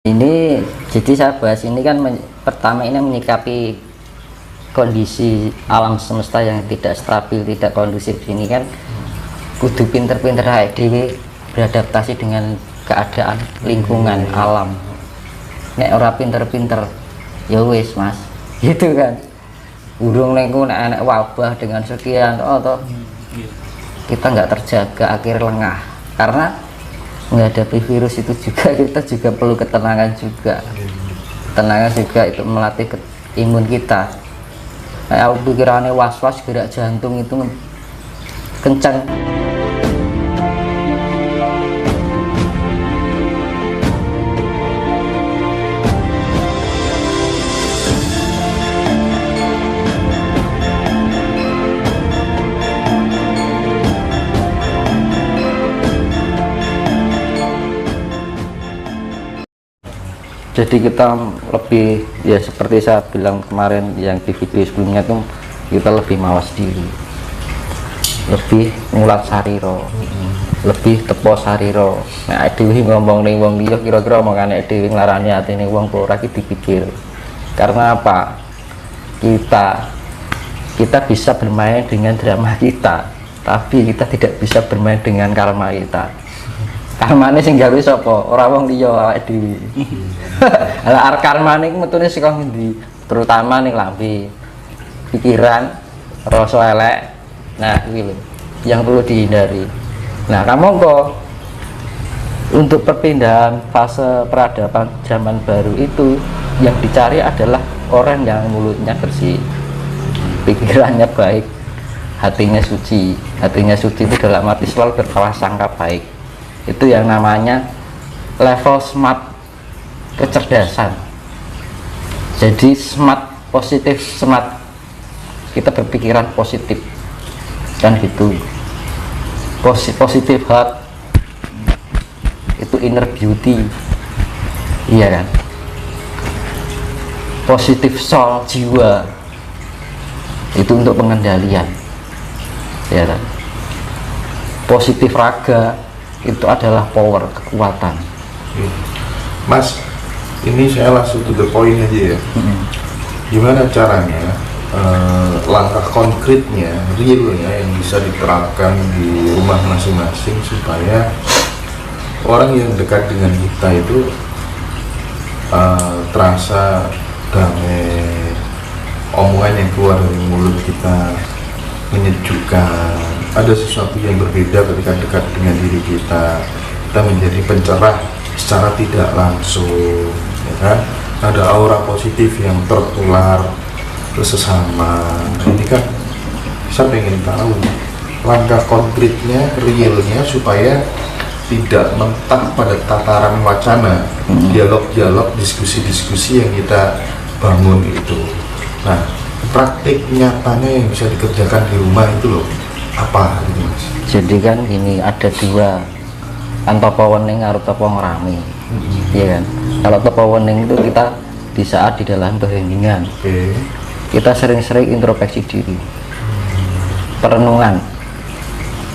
Ini jadi saya bahas ini kan pertama ini menyikapi kondisi alam semesta yang tidak stabil, tidak kondusif. Ini kan kudu pinter-pinter dhewe beradaptasi dengan keadaan lingkungan alam. Nek ora pinter-pinter ya wis Mas, gitu kan. Burung nengku nek wabah dengan sekian toh kita nggak terjaga, akhir lengah. Karena menghadapi virus itu juga kita juga perlu ketenangan juga. Ketenangan juga itu melatih imun kita. Kayak pikirannya was-was, gerak jantung itu kencang. Jadi kita lebih, ya seperti saya bilang kemarin yang di video sebelumnya tuh, kita lebih mawas diri, lebih ngulat sariro, lebih tepo sariro. Nah dewi ngomong nih wong liya kira-kira omongane dewi nglarani atine wong ora iki dipikir. Karena apa? Kita bisa bermain dengan drama kita, tapi kita tidak bisa bermain dengan karma kita. Karmane sing gawe sapa? Ora wong liya, awake dhewe. Lah karmane iku metune saka ngendi? Terutama ning lambe. Pikiran, rasa elek. Nah, kuwi lho yang perlu dihindari. Nah, kamu kok untuk perpindahan fase peradaban zaman baru itu yang dicari adalah orang yang mulutnya bersih, pikirannya baik, hatinya suci. Hatinya suci itu dalam arti selalu berprasangka baik. Itu yang namanya level smart kecerdasan. Jadi smart, positif smart, kita berpikiran positif kan gitu. Positif heart itu inner beauty, iya kan. Positif soul, jiwa itu untuk pengendalian, ya kan. Positif raga itu adalah power, kekuatan. Mas, ini saya langsung to the point aja ya. Gimana caranya langkah konkretnya, realnya yang bisa diterapkan di rumah masing-masing supaya orang yang dekat dengan kita itu terasa damai, omongan yang keluar dari mulut kita menyejukkan, ada sesuatu yang berbeda ketika dekat dengan diri kita menjadi pencerah secara tidak langsung, ya kan? Ada aura positif yang tertular ke sesama. Ini kan saya pengen tahu langkah konkretnya, realnya supaya tidak mentak pada tataran wacana, dialog-dialog, diskusi-diskusi yang kita bangun itu. Nah, praktik nyatanya yang bisa dikerjakan di rumah itu loh apa gitu Mas? Jadi kan gini, ada dua kan, topo wening karo topo ngerami. Iya kan, kalau topo wening itu kita di saat di dalam keheningan, kita sering-sering introspeksi diri, perenungan,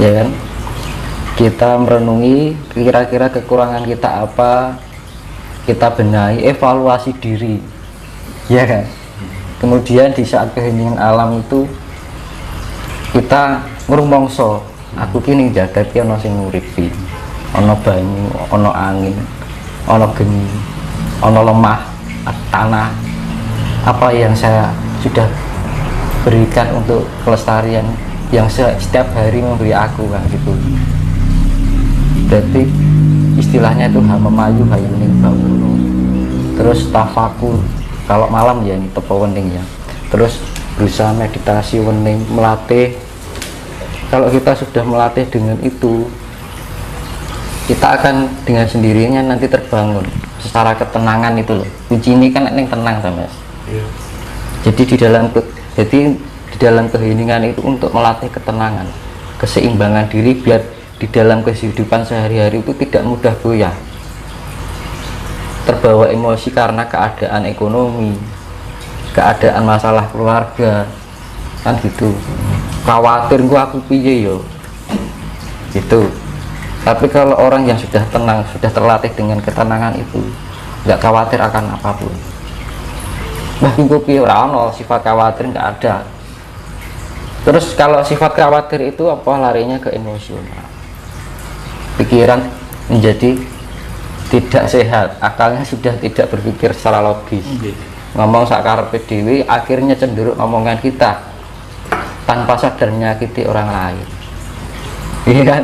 ya kan. Kita merenungi kira-kira kekurangan kita apa, kita benahi, evaluasi diri, ya kan. Kemudian di saat keheningan alam itu kita ngrumangsa, aku kini jaga ki ana sing nguripi, ana banyu, ana angin, ana geni, ana lemah, tanah. Apa yang saya sudah berikan untuk kelestarian yang setiap hari memberi aku kan gitu. Berarti istilahnya itu memayu hayuning banguno. Terus tafakur, kalau malam ya ini tepo wening ya. Terus berusaha meditasi wening, melatih. Kalau kita sudah melatih dengan itu, kita akan dengan sendirinya nanti terbangun secara ketenangan itu loh. Kunci ini kan yang tenang sama Mas. Jadi di dalam keheningan itu untuk melatih ketenangan, keseimbangan diri biar di dalam kehidupan sehari-hari itu tidak mudah goyah, terbawa emosi karena keadaan ekonomi, keadaan masalah keluarga kan gitu. Khawatir aku piye yo gitu. Tapi kalau orang yang sudah tenang, sudah terlatih dengan ketenangan itu, nggak khawatir akan apapun. Bah kupi ora ono sifat khawatir, nggak ada. Terus kalau sifat khawatir itu apa, larinya ke emosional, pikiran menjadi tidak sehat, akalnya sudah tidak berpikir secara logis, ngomong sakarepe dhewe, akhirnya cenderung omongan kita tanpa sadar menyakiti orang lain. Iya kan?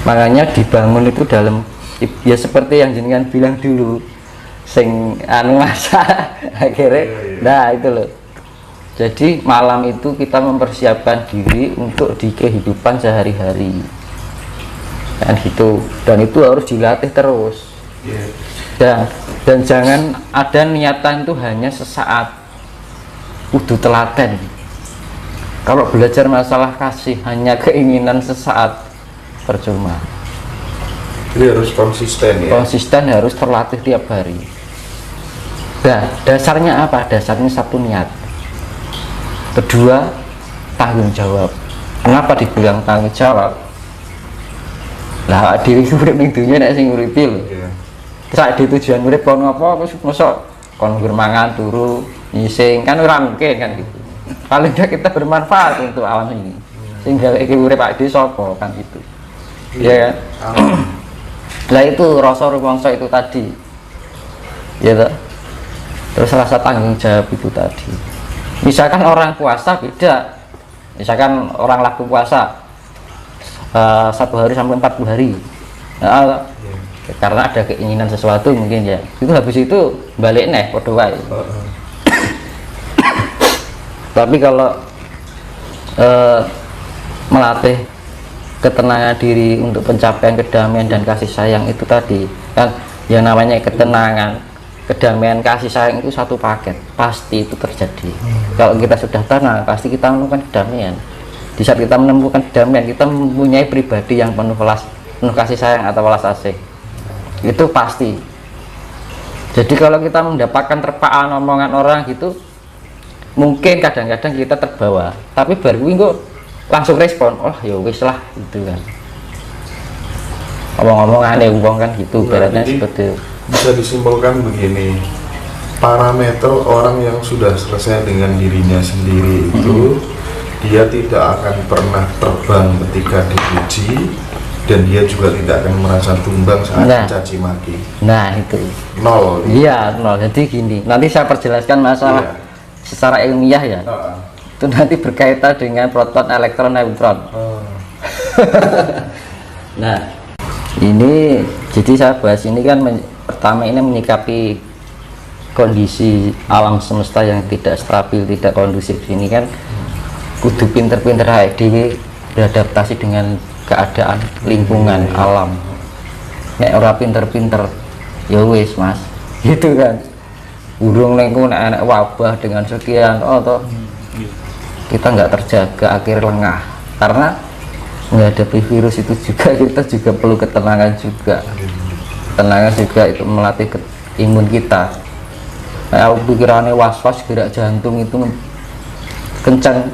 Makanya dibangun itu dalam, ya seperti yang jenengan bilang dulu, sing anu masa akhirnya, nah itu loh. Jadi malam itu kita mempersiapkan diri untuk di kehidupan sehari-hari, kan gitu. Dan itu harus dilatih terus. Dan jangan ada niatan itu hanya sesaat, kudu telaten. Kalau belajar masalah kasih hanya keinginan sesaat, percuma. Jadi harus konsisten ya. Konsisten, harus terlatih tiap hari. Nah, dasarnya apa? Dasarnya satu, niat. Kedua, tanggung jawab. Kenapa dibilang tanggung jawab? Lah diri urip ning dunya nek sing uripi lho. Iya. Sak di tujuan urip kono apa wis mosok kon mangan turu nyising kan ora mungkin kan gitu. Paling tidak kita bermanfaat untuk alam ini. Sehingga iki urip awake dhewe sapa kan gitu. Iya kan? Lah itu rasa rumangsa itu tadi. Ya toh. Terus rasa tanggung jawab itu tadi. Misalkan orang puasa beda, misalkan orang laku puasa 1 hari sampai 40 hari, nah, karena ada keinginan sesuatu mungkin ya, itu habis itu balik nih podo wae. Tapi kalau melatih ketenangan diri untuk pencapaian kedamaian dan kasih sayang itu tadi kan, yang namanya ketenangan, kedamaian, kasih sayang itu satu paket, pasti itu terjadi. Kalau kita sudah tenang, pasti kita menemukan kedamaian. Di saat kita menemukan kedamaian, kita mempunyai pribadi yang penuh kasih sayang atau welas asih. Itu pasti. Jadi kalau kita mendapatkan terpaan omongan orang gitu, mungkin kadang-kadang kita terbawa, tapi baru kok langsung respon, oh ya wis lah gitu kan. Omong-omongannya uang kan gitu, beratnya seperti itu. Bisa disimpulkan begini, parameter orang yang sudah selesai dengan dirinya sendiri itu dia tidak akan pernah terbang ketika dipuji, dan dia juga tidak akan merasa tumbang saat dicaci maki. Nah itu Nol. Iya, nol. Jadi gini, nanti saya perjelaskan masalah secara ilmiah ya. Itu nanti berkaitan dengan proton, elektron, neutron. Nah ini jadi saya bahas ini kan pertama ini menyikapi kondisi alam semesta yang tidak stabil, tidak kondusif. Ini kan kudu pinter-pinter dhewe beradaptasi dengan keadaan lingkungan alam. Nek ora pinter-pinter ya wis Mas, gitu kan. Burung nengku nek wabah dengan sekian toh kita nggak terjaga, akhir lengah. Karena menghadapi virus itu juga kita juga perlu ketenangan juga. Tenangnya juga itu melatih imun kita. Pikirannya was-was, gerak jantung itu kencang.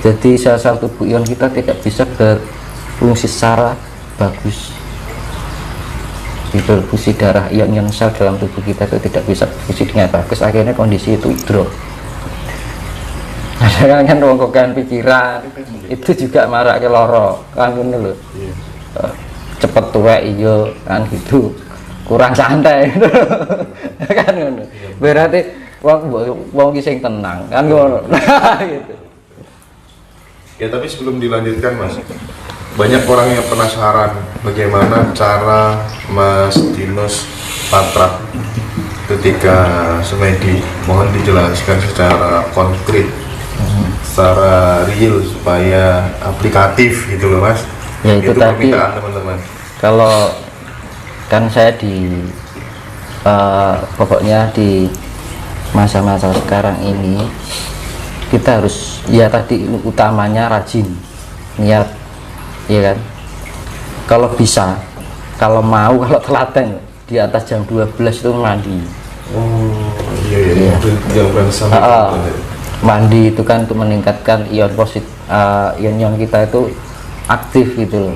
Jadi sel-sel tubuh ion kita tidak bisa berfungsi secara bagus. Distribusi darah ion-ion sel dalam tubuh kita itu tidak bisa berfungsi dengan bagus. Akhirnya kondisi itu drop. Ada kan rongkokan pikiran itu juga marak ke loro kan ngono lho. Cepet tuwek iya kan gitu, kurang santai kan ngono. Berarti wong ki sing tenang kan ngono. Gitu. Ya tapi sebelum dilanjutkan Mas, banyak orang yang penasaran bagaimana cara Mas Dinos Patra ketika semedi. Mohon dijelaskan secara konkret, secara real supaya aplikatif gitu loh Mas. Ya itu tadi teman-teman. Kalau kan saya di pokoknya di masa-masa sekarang ini kita harus ya tadi utamanya rajin, niat, ya kan. Kalau bisa, kalau mau, kalau telaten di atas jam 12 itu mandi. Oh iya. Mandi itu kan untuk meningkatkan ion positif, ion-ion kita itu aktif gitu loh,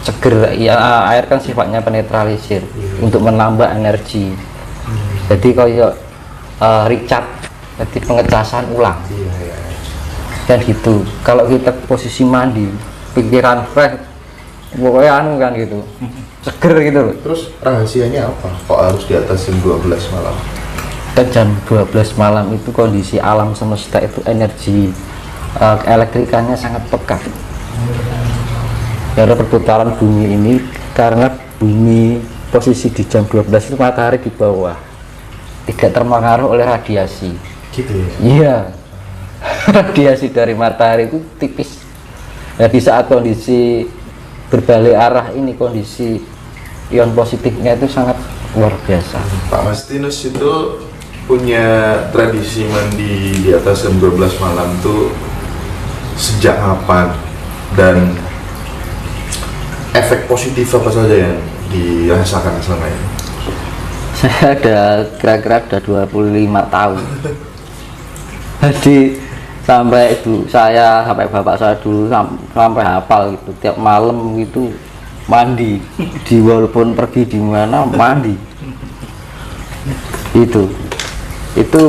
seger ya. Air kan sifatnya penetralisir untuk menambah energi. Jadi kayak recharge, jadi pengecasan ulang. Iya, iya. Dan gitu, kalau kita posisi mandi, pikiran fresh, pokoknya anu kan gitu, seger gitu loh. Terus rahasianya apa? Kok harus di atas jam 12 malam? Dan jam 12 malam itu kondisi alam semesta itu energi elektrikannya sangat pekat. Karena perputaran bumi ini, karena bumi posisi di jam 12 itu matahari di bawah, tidak terpengaruh oleh radiasi. Gitu ya? Iya. Radiasi dari matahari itu tipis. Nah, di saat kondisi berbalik arah ini, kondisi ion positifnya itu sangat luar biasa. Pak Mastinus itu punya tradisi mandi di atas jam 12 malam tuh sejak kapan? Dan efek positif apa saja yang dirasakan selama ini? Saya ada kira-kira udah 25 tahun. Jadi sampai ibu saya, sampai bapak saya dulu sampai hafal gitu, tiap malam gitu mandi, di walaupun pergi di mana mandi. Itu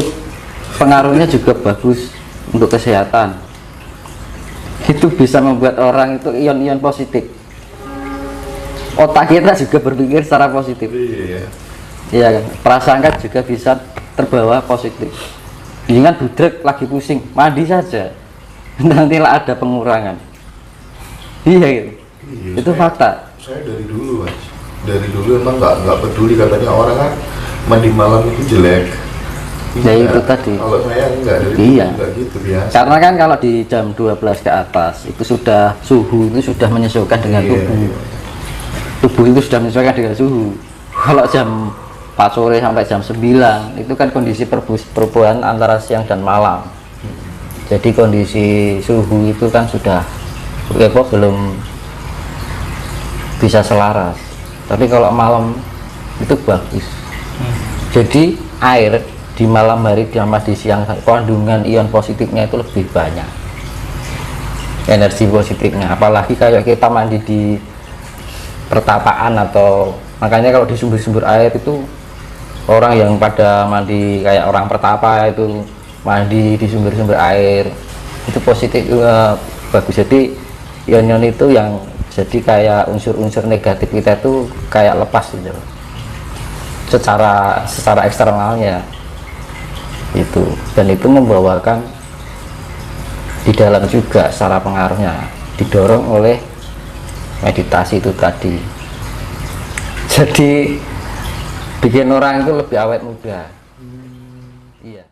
pengaruhnya juga bagus untuk kesehatan. Itu bisa membuat orang itu ion-ion positif. Otak kita juga berpikir secara positif. Iya. Iya kan, prasangka juga bisa terbawa positif. Jangan budrek lagi pusing, mandi saja, nantilah ada pengurangan. Iya gitu. Iya, Itu fakta. Saya dari dulu, Mas. Dari dulu emang nggak peduli, katanya orang kan mandi malam itu jelek. Ya itu tadi. Kalau saya enggak, dari Iya. dulu enggak gitu biasa. Karena kan kalau di jam 12 ke atas itu sudah suhu itu sudah menyesuaikan dengan Iya, tubuh. iya. Tubuh itu sudah menyesuaikan dengan suhu. Kalau jam 4 sore sampai jam 9 itu kan kondisi perubahan antara siang dan malam. Jadi kondisi suhu itu kan sudah kok belum bisa selaras. Tapi kalau malam itu bagus. Jadi air di malam hari sama di siang kandungan ion positifnya itu lebih banyak, energi positifnya. Apalagi kayak kita mandi di pertapaan, atau makanya kalau di sumber-sumber air itu orang yang pada mandi kayak orang pertapa itu mandi di sumber-sumber air itu positif, bagus. Jadi ion-ion itu yang jadi kayak unsur-unsur negatif kita itu kayak lepas gitu secara eksternalnya itu, dan itu membawakan di dalam juga secara pengaruhnya didorong oleh meditasi itu tadi. Jadi bikin orang itu lebih awet muda. Iya.